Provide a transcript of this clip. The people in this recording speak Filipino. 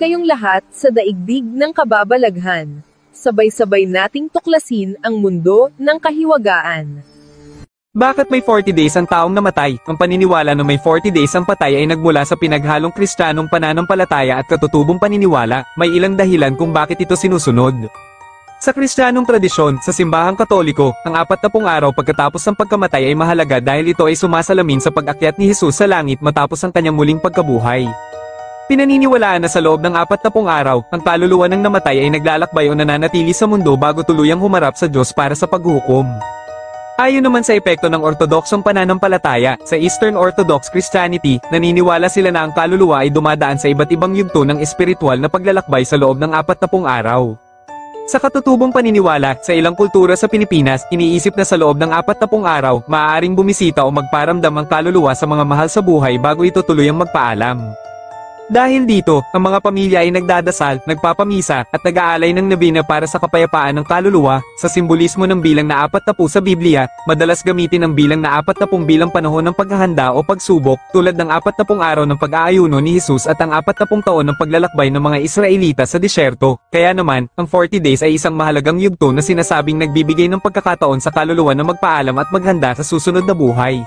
kayong lahat sa daigdig ng kababalaghan. Sabay-sabay nating tuklasin ang mundo ng kahiwagaan. Bakit may 40 days ang taong namatay? Ang paniniwala na may 40 days ang patay ay nagmula sa pinaghalong Kristiyanong pananampalataya at katutubong paniniwala. May ilang dahilan kung bakit ito sinusunod. Sa Kristiyanong tradisyon, sa simbahang Katoliko, ang 40 araw pagkatapos ng pagkamatay ay mahalaga dahil ito ay sumasalamin sa pag-akyat ni Jesus sa langit matapos ang kanyang muling pagkabuhay. Pinaniniwalaan na sa loob ng 40 araw, ang kaluluwa ng namatay ay naglalakbay o nananatili sa mundo bago tuluyang humarap sa Diyos para sa paghuhukom. Ayon naman sa epekto ng ortodoksong pananampalataya, sa Eastern Orthodox Christianity, naniniwala sila na ang kaluluwa ay dumadaan sa iba't ibang yugto ng espiritual na paglalakbay sa loob ng 40 araw. Sa katutubong paniniwala, sa ilang kultura sa Pilipinas, iniisip na sa loob ng 40 araw, maaaring bumisita o magparamdam ang kaluluwa sa mga mahal sa buhay bago ito tuluyang magpaalam. Dahil dito, ang mga pamilya ay nagdadasal, nagpapamisa, at nag-aalay ng nobena para sa kapayapaan ng kaluluwa. Sa simbolismo ng bilang na 40 sa Biblia, madalas gamitin ang bilang na 40 bilang panahon ng paghahanda o pagsubok, tulad ng 40 araw ng pag-aayuno ni Jesus at ang 40 taon ng paglalakbay ng mga Israelita sa disyerto. Kaya naman, ang 40 days ay isang mahalagang yugto na sinasabing nagbibigay ng pagkakataon sa kaluluwa na magpaalam at maghanda sa susunod na buhay.